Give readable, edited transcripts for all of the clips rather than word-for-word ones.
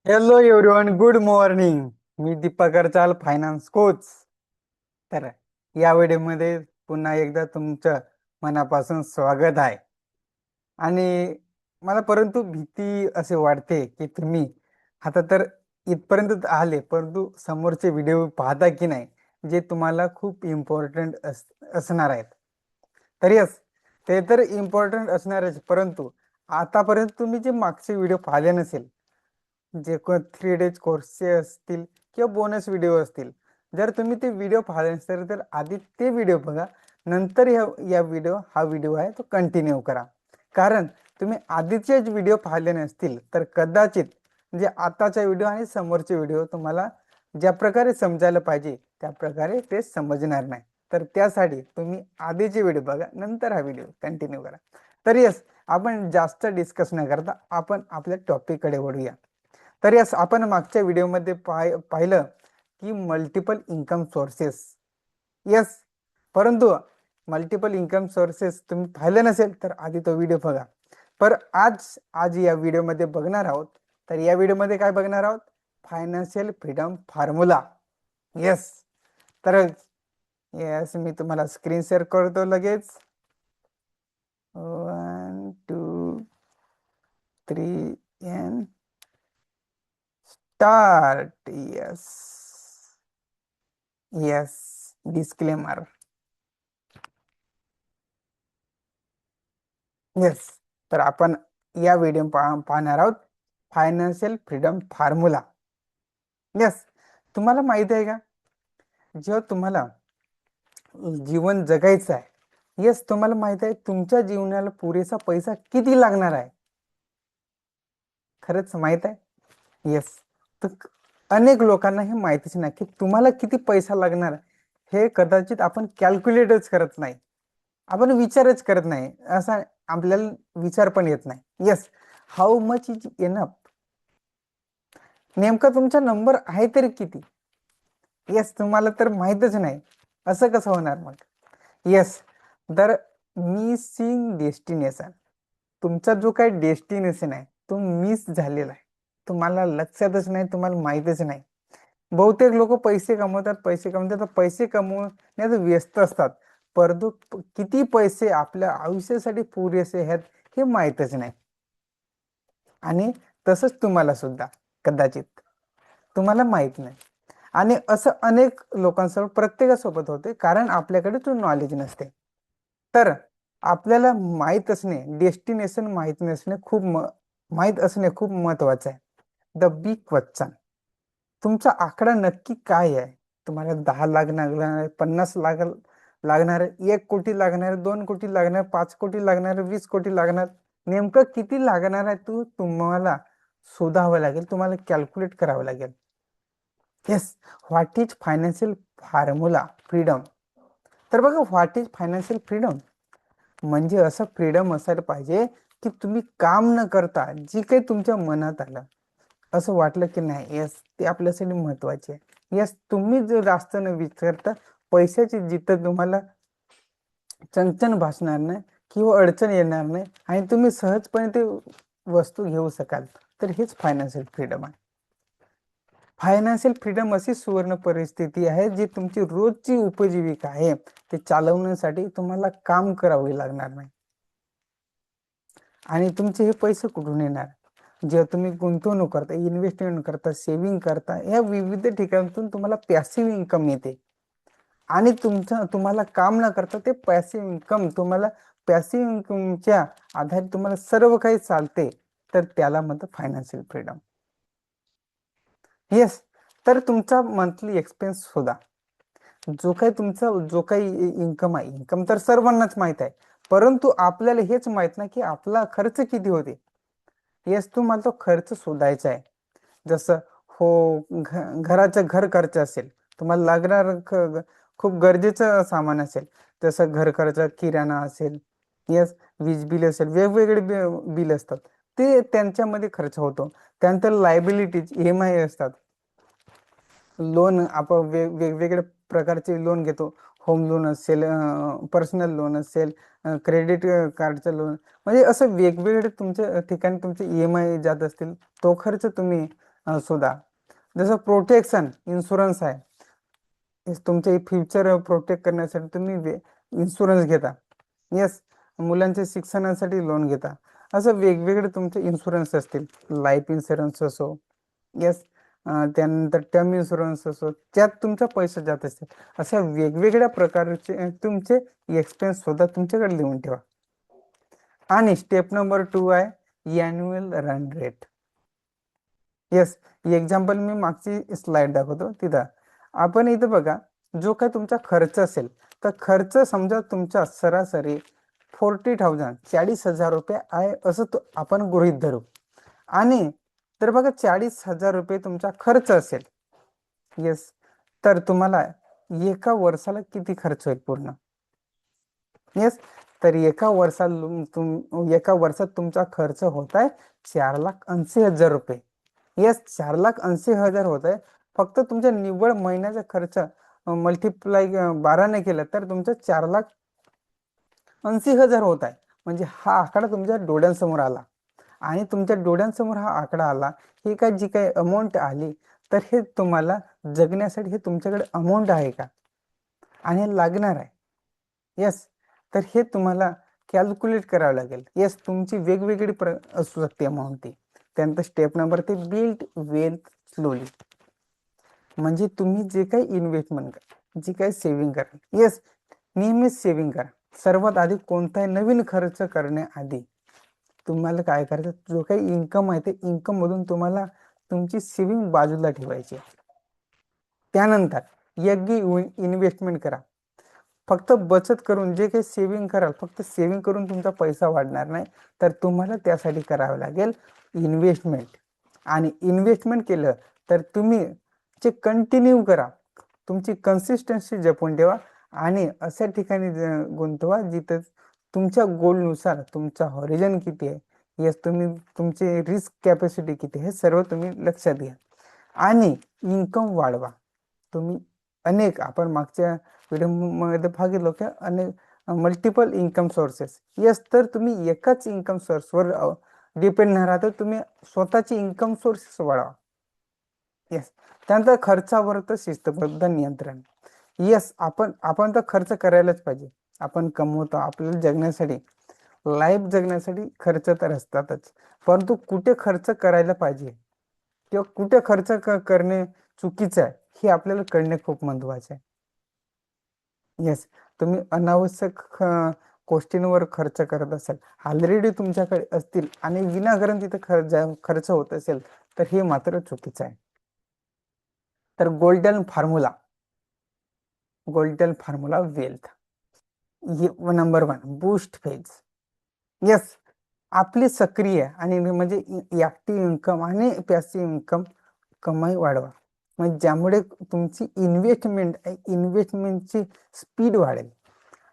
Hello everyone, good morning. मी Deepak Chal, finance coach. तर या व्हिडिओमध्ये पुन्हा एकदा तुमचं मनापासून स्वागत आहे. आणि मला परंतु भीती असे वाटते की तुम्ही आता तर इथपर्यंत आले, परंतु समोरचे व्हिडिओ पाहता की नाही, जे तुम्हाला खूप इम्पॉर्टंट असणार आहेत. तर यस, ते तर इम्पॉर्टंट असणारच, परंतु आतापर्यंत तुम्ही जे मागचे व्हिडिओ पाहिले नसेल, जे 3 डेज कोर्सचे असतील किंवा बोनस व्हिडिओ असतील, जर तुम्ही ते व्हिडिओ पाहिले नसतील तर आधी ते व्हिडिओ बघा. नंतर या हा व्हिडिओ आहे तो कंटिन्यू करा. कारण तुम्ही आधीचेच व्हिडिओ पाहिले नसतील तर कदाचित म्हणजे आताचा व्हिडिओ आणि समोरचे व्हिडिओ तुम्हाला ज्या प्रकारे समजायला पाहिजे त्या प्रकारे ते समजणार नाही. तर त्यासाठी तुम्ही आधीचे व्हिडिओ बघा, नंतर हा व्हिडिओ कंटिन्यू करा. तर यस, आपण जास्त डिस्कस न करता आपण आपल्या टॉपिक कडे वळूया. तर यस, आपण मागच्या व्हिडिओमध्ये पाहिलं की मल्टिपल इन्कम सोर्सेस. यस, परंतु मल्टिपल इन्कम सोर्सेस तुम्ही पाहिलं नसेल तर आधी तो व्हिडिओ बघा. पर आज आज या व्हिडिओमध्ये बघणार आहोत. तर या व्हिडिओमध्ये काय बघणार आहोत? Financial freedom formula. यस, तर यस, मी तुम्हाला स्क्रीन शेअर करतो लगेच. 1 2 3 and start. Yes, disclaimer. Yes, तर आपण या व्हिडिओ पाहणार आहोत फायनान्शियल फ्रीडम फॉर्म्युला. येस, तुम्हाला माहित आहे का, जेव्हा तुम्हाला जीवन जगायचं आहे, येस तुम्हाला माहित आहे तुमच्या जीवनाला पुरेसा पैसा किती लागणार आहे? खरंच माहित आहे? येस, तर अनेक लोकांना हे माहितीच नाही की तुम्हाला किती पैसा लागणार. हे कदाचित आपण कॅल्क्युलेटच करत नाही, आपण विचारच करत नाही, असा आपल्याला विचार पण येत नाही. Yes, how much is enough, नेमका तुमचा नंबर आहे तरी किती? येस, तुम्हाला तर माहितच नाही, असं कसं होणार मग? येस, तर मिसिंग डेस्टिनेशन, तुमचा जो काही डेस्टिनेशन आहे तो मिस झालेला आहे. तुम्हाला लक्षातच नाही, तुम्हाला माहितच नाही. बहुतेक लोक पैसे कमवतात, पैसे कमवण्यात व्यस्त असतात, परंतु किती पैसे आपल्या आयुष्यासाठी पुरेसे आहेत हे माहीतच नाही. आणि तसंच तुम्हाला सुद्धा कदाचित तुम्हाला माहित नाही. आणि असं अनेक लोकांसोबत, प्रत्येकासोबत होते, कारण आपल्याकडे तो नॉलेज नसते. तर आपल्याला माहीत असणे, डेस्टिनेशन माहीत नसणे माहीत असणे खूप महत्वाचं आहे. द बिग क्वेश्चन, तुमचा आकडा नक्की काय आहे? तुम्हाला 10 लाख लागणार, 50 लाख लागणार, 1 कोटी लागणार, 2 कोटी लागणार, 5 कोटी लागणार, 20 कोटी लागणार? नेमकं किती लागणार आहे तुम्हाला शोधावं लागेल, तुम्हाला कॅल्क्युलेट करावं लागेल. Yes, what is financial formula freedom? तर बघा, व्हॉट इज फायनान्शियल फ्रीडम म्हणजे असं फ्रीडम असायला पाहिजे की तुम्ही काम न करता जी काही तुमच्या मनात आलं, असं वाटलं की नाही, यस ते आपल्यासाठी महत्वाचे आहे, यस तुम्ही जर जास्त न विचारता पैशाची जिथं तुम्हाला चणचण भासणार नाही किंवा अडचण येणार नाही आणि तुम्ही सहजपणे ते वस्तू घेऊ शकाल, तर हेच फायनान्शियल फ्रीडम आहे. फायनान्शियल फ्रीडम अशी सुवर्ण परिस्थिती आहे जी तुमची रोजची उपजीविका आहे ते चालवण्यासाठी तुम्हाला काम करावे लागणार नाही. आणि तुमचे हे पैसे कुठून येणार? जेव्हा तुम्ही गुंतवणूक करता, इन्व्हेस्टमेंट करता, सेव्हिंग करता, या विविध ठिकाणातून तुम्हाला पॅसिव्ह इन्कम येते. आणि तुम्हाला काम न करता ते पॅसिव्ह इन्कम, तुम्हाला पॅसिव्ह इन्कमच्या आधारे तुम्हाला सर्व काही चालते, तर त्याला म्हणतात फायनान्शियल फ्रीडम. येस, तर तुमचा मंथली एक्सपेन्स शोधा. जो काही इन्कम आहे, इन्कम तर सर्वांनाच माहित आहे, परंतु आपल्याला हेच माहित नाही की आपला खर्च किती होते. येस, तुम्हाला तो खर्च शोधायचा आहे. जसं हो, घर खर्च असेल, तुम्हाला लागणार खूप गरजेचं सामान असेल, जसं घर खर्च, किराणा असेल, येस वीज बिल असेल, वेगवेगळे बिल असतात, ते त्यांच्यामध्ये खर्च होतो. त्यानंतर लायबिलिटीज, EMI असतात, लोन आपण वेगवेगळ्या प्रकारचे लोन घेतो. होम लोन असेल, पर्सनल लोन असेल, क्रेडिट कार्डचं लोन, म्हणजे असं वेगवेगळे तुमच्या ठिकाणी तुमचे EMI जात असतील, तो खर्च तुम्ही सुद्धा. जसं प्रोटेक्शन इन्शुरन्स आहे, तुमचे फ्युचर प्रोटेक्ट करण्यासाठी तुम्ही इन्शुरन्स घेता. येस, मुलांच्या शिक्षणासाठी लोन घेता. असं वेगवेगळे तुमचे इन्शुरन्स असतील, लाईफ इन्शुरन्स असो, येस, त्यानंतर टर्म इन्शुरन्स असो, त्यात तुमचा पैसा जात असते. अशा वेगवेगळ्या प्रकारचे तुमचे एक्सपेन्स सुद्धा तुमच्याकडे लिहून ठेवा. आणि स्टेप नंबर 2 आहे annual run rate. Yes, example मी मागची स्लाइड दाखवतो तिथं. आपण इथं बघा, जो काय तुमचा खर्च असेल, तर खर्च समजा तुमचा सरासरी 40,000 40,000 रुपये आहे असं आपण गृहीत धरू. आणि तर बघा 40,000 रुपये तुमचा खर्च असेल. येस, तर तुम्हाला एका वर्षाला किती खर्च होईल पूर्ण? येस, तर एका वर्षात तुमचा खर्च होत आहे 4,80,000 रुपये. येस, 4,80,000 होत आहे. फक्त तुमच्या निव्वळ महिन्याचा खर्च मल्टिप्लाय 12 केलं तर तुमचं 4,80,000 होत आहे. म्हणजे हा आकडा तुमच्या डोळ्यांसमोर आला. आणि तुमच्या डोळ्यांसमोर हा आकडा आला, ही काय जी काही अमाऊंट आली, तर हे तुम्हाला जगण्यासाठी हे तुमच्याकडे अमाऊंट आहे का आणि लागणार आहे. येस, तर हे तुम्हाला कॅल्क्युलेट करावं लागेल. येस, तुमची वेगवेगळी असू शकते अमाऊंट ती. त्यानंतर स्टेप नंबर ते बिल्ड वेल्थ स्लोली. म्हणजे तुम्ही जे काही इन्व्हेस्टमेंट करा, जे काही सेव्हिंग करा, येस, नेहमीच सेव्हिंग करा. सर्वात आधी कोणताही नवीन खर्च करण्याआधी तुम्हाला काय करायचं, जो काही इन्कम आहे ते इन्कम मधून तुम्हाला तुमची सेव्हिंग बाजूला ठेवायची. त्यानंतर योग्य इन्व्हेस्टमेंट करा. फक्त बचत करून जे काही सेव्हिंग कराल, फक्त सेव्हिंग करून तुमचा पैसा वाढणार नाही, तर तुम्हाला त्यासाठी करावं लागेल इन्व्हेस्टमेंट. आणि इन्व्हेस्टमेंट केलं तर तुम्ही जे कंटिन्यू करा, तुमची कन्सिस्टन्सी जपून ठेवा आणि अशा ठिकाणी गुंतवा जिथं तुमच्या गोलनुसार तुमचा हॉरिझन किती आहे, येस, तुमचे रिस्क कॅपॅसिटी किती, हे सर्व तुम्ही लक्षात घ्या आणि इन्कम वाढवा. तुम्ही आपण मागच्या व्हिडिओमध्ये बघितलं की अनेक मल्टिपल इन्कम सोर्सेस. येस, तर तुम्ही एकाच इन्कम सोर्सवर डिपेंड न राहता तुम्ही स्वतःची इन्कम सोर्सेस वाढवा. येस, त्यानंतर खर्चावर तर शिस्तबद्ध नियंत्रण. येस, आपण तर खर्च करायलाच पाहिजे. आपण कमवतो आपल्याला जगण्यासाठी, लाईफ जगण्यासाठी खर्च तर असतातच, परंतु कुठे खर्च करायला पाहिजे किंवा कुठे खर्च करणे चुकीचं आहे हे आपल्याला कळणे खूप महत्वाचे आहे. येस, तुम्ही अनावश्यक गोष्टींवर खर्च करत असाल, ऑलरेडी तुमच्याकडे असतील आणि विनाकारण तिथे खर्च होत असेल, तर हे मात्र चुकीचं आहे. तर golden formula wealth. Number 1 boost phase. Yes, आपली सक्रिय आणि म्हणजे ऍक्टिव्ह इन्कम आणि पॅसिव्ह इन्कम कमाई वाढवा. म्हणजे ज्यामुळे तुमची इन्व्हेस्टमेंटची स्पीड वाढेल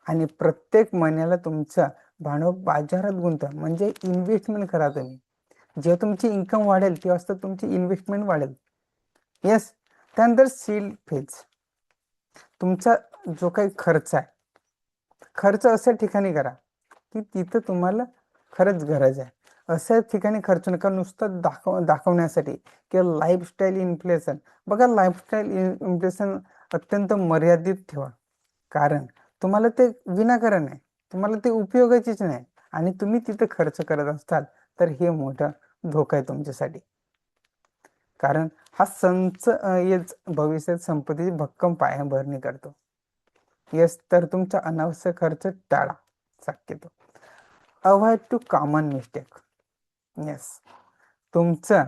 आणि प्रत्येक महिन्याला तुमचा भांडवल बाजारात गुंतवा. म्हणजे इन्व्हेस्टमेंट करा तुम्ही. जेव्हा तुमची इन्कम वाढेल तेव्हा तुमची इन्व्हेस्टमेंट वाढेल. येस, त्यानंतर सीड फेज. तुमचा जो काही खर्च आहे, खर्च अशा ठिकाणी करा की तिथं तुम्हाला खरंच गरज आहे. अशा ठिकाणी खर्च नका नुसतं दाखवण्यासाठी किंवा लाईफस्टाईल इन्फ्लेशन. बघा, लाईफस्टाईल इन्फ्लेशन अत्यंत मर्यादित ठेवा, कारण तुम्हाला ते विनाकारण आहे, तुम्हाला ते उपयोगाचीच नाही आणि तुम्ही तिथे खर्च करत असताल तर हे मोठा धोका आहे तुमच्यासाठी. कारण हा भविष्यात संपत्तीची भक्कम पायाभरणी करतो. येस, तर तुमचा अनावश्यक खर्च टाळा शक्यतो. Avoid two common mistake. Yes, तुमचं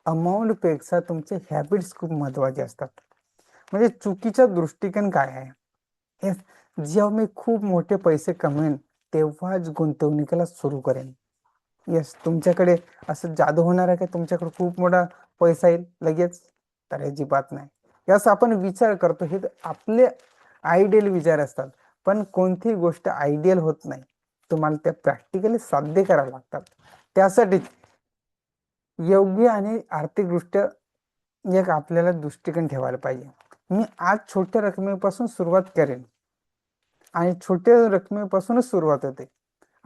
अमाऊंट पेक्षा तुमचे हॅबिट्स खूप महत्वाचे असतात. म्हणजे चुकीचा दृष्टिकोन काय आहे? येस, जेव्हा मी खूप मोठे पैसे कमवेन तेव्हाच गुंतवणुकीला सुरू करेन. येस, तुमच्याकडे असं जादू होणार आहे का तुमच्याकडे खूप मोठा पैसा येईल लगेच? तर अजिबात नाही. यास आपण विचार करतो, हे आपले आयडियल विचार असतात, पण कोणतीही गोष्ट आयडियल होत नाही. तुम्हाला त्या प्रॅक्टिकली साध्य करावं लागतात. त्यासाठी योग्य आणि आर्थिकदृष्ट्या एक आपल्याला दृष्टिकोन ठेवायला पाहिजे. मी आज छोट्या रकमेपासून सुरुवात करेन आणि छोट्या रकमेपासूनच सुरुवात होते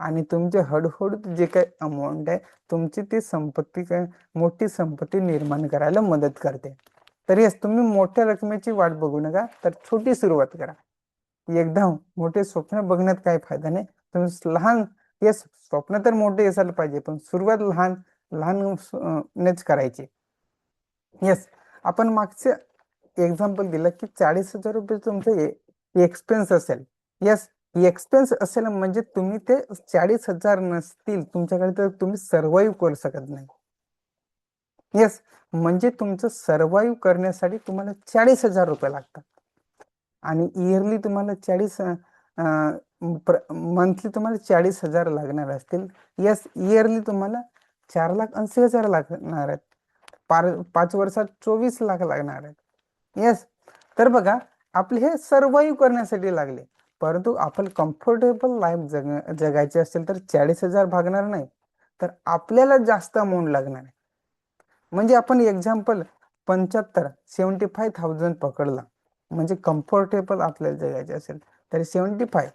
आणि तुमचे हळूहळू जे काही अमाऊंट आहे तुमची ती संपत्ती काय मोठी संपत्ती निर्माण करायला मदत करते. तर येस, तुम्ही मोठ्या रकमेची वाट बघू नका, तर छोटी सुरुवात करा. एकदम मोठे स्वप्न बघण्यात काही फायदा नाही. तुम्ही लहान, येस, स्वप्न तर मोठे असायला पाहिजे, पण सुरुवात लहान लहान नेच करायची. येस, आपण मागचे एक्झाम्पल दिलं की 40,000 रुपये तुमचे एक्सपेन्स असेल. येस, एक्सपेन्स असेल म्हणजे तुम्ही ते 40,000 नसतील तुमच्याकडे तर तुम्ही सर्वाईव्ह करू शकत नाही. येस, म्हणजे तुमचं सर्वाईव्ह करण्यासाठी तुम्हाला 40,000 रुपये लागतात. आणि इयरली तुम्हाला 40 मंथली तुम्हाला 40,000 लागणार असतील. येस, इयरली तुम्हाला 4,80,000 लागणार आहेत. 5 वर्षात 24 लाख लागणार आहेत. येस, तर बघा, आपले हे सर्वाईव्ह करण्यासाठी लागले, परंतु आपण कम्फर्टेबल लाईफ जगायचे असेल तर 40,000 भागणार नाही, तर आपल्याला जास्त अमाऊंट लागणार आहे. म्हणजे आपण एक्झाम्पल 75,000 पकडला, म्हणजे कम्फर्टेबल आपल्याला जगायचे असेल तर 75,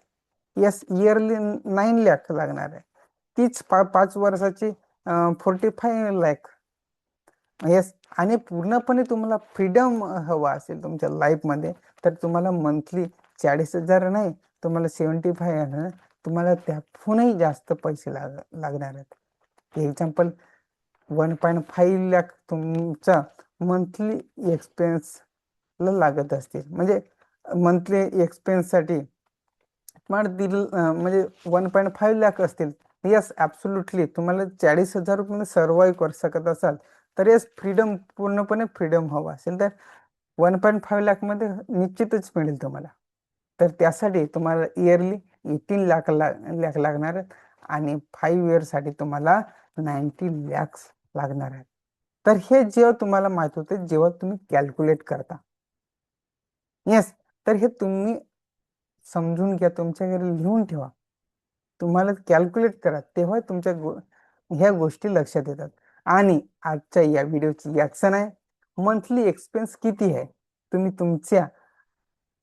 येस, इयरली 9 लाख लागणार आहे. तीच 5 वर्षाची 45 लाख. येस, आणि पूर्णपणे तुम्हाला फ्रीडम हवा असेल तुमच्या लाईफमध्ये, तर तुम्हाला मंथली 40,000 नाही, तुम्हाला 75 तुम्हाला त्याहूनही जास्त पैसे लागणार आहेत. एक्झाम्पल 1.5 लाख तुमचा मंथली एक्सपेन्सला लागत असतील, म्हणजे मंथली एक्सपेन्ससाठी म्हणजे 1.5 लाख असतील. येस, ॲब्सोल्युटली तुम्हाला 40,000 रुपये सर्वाईव्ह करू शकत असाल तर येस, फ्रीडम, पूर्णपणे फ्रीडम हवा असेल तर 1.5 लाखमध्ये निश्चितच मिळेल तुम्हाला. तर त्यासाठी तुम्हाला इयरली 18 लाख लागणार आहेत आणि 5 इयर्ससाठी तुम्हाला 90 लॅक्स लागणार आहेत. तर हे जेव्हा तुम्हाला माहित होते, जेव्हा तुम्ही कॅल्क्युलेट करता. येस, तर हे तुम्ही समजून घ्या, तुमच्या घरी लिहून ठेवा. तुम्हाला कॅल्क्युलेट करा, तेव्हा तुमच्या ह्या गोष्टी लक्षात येतात. आणि आजच्या या व्हिडिओची ॲक्शन आहे, मंथली एक्सपेन्स किती आहे तुम्ही तुमच्या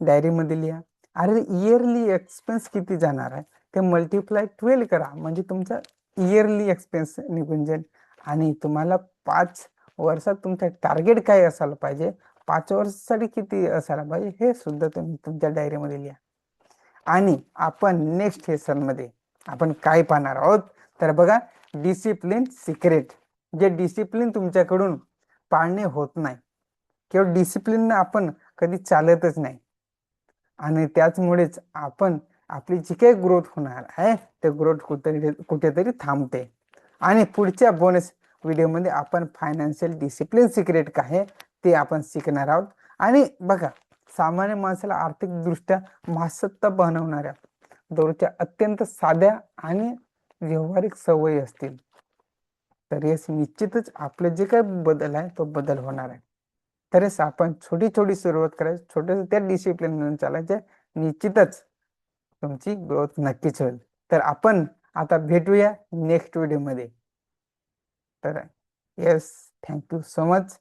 डायरीमध्ये लिहा. अरे, इयरली एक्सपेन्स किती जाणार आहे ते मल्टिप्लाय 12 करा, म्हणजे तुमचा इयरली एक्सपेन्स निघून जाईल. आणि तुम्हाला 5 वर्षात तुमचं टार्गेट काय असायला पाहिजे, 5 वर्षासाठी किती असायला पाहिजे, हे सुद्धा तुम्ही तुमच्या डायरीमध्ये लिहा. आणि आपण नेक्स्ट सेशनमध्ये आपण काय पाहणार आहोत, तर बघा, डिसिप्लिन सिक्रेट. जे डिसिप्लिन तुमच्याकडून पाळणे होत नाही किंवा डिसिप्लिन आपण कधी चालतच नाही, आणि त्याचमुळेच आपण आपली जी काही ग्रोथ होणार आहे ते ग्रोथ कुठेतरी थांबते. आणि पुढच्या बोनस व्हिडिओमध्ये आपण फायनान्शियल डिसिप्लिन सिक्रेट काय आहे ते आपण शिकणार आहोत. आणि बघा, सामान्य माणसाला आर्थिकदृष्ट्या महासत्ता बनवणाऱ्या दररोजच्या अत्यंत साध्या आणि व्यावहारिक सवयी असतील तर येस, निश्चितच आपले जे काही बदल आहे तो बदल होणार आहे. तरच आपण छोटी छोटी सुरुवात करायची, छोट्या त्या डिसिप्लिन म्हणून चालायचे, निश्चितच तुमची ग्रोथ नक्कीच होईल. तर आपण आता भेटूया नेक्स्ट व्हिडिओमध्ये. तर येस, थँक्यू सो मच.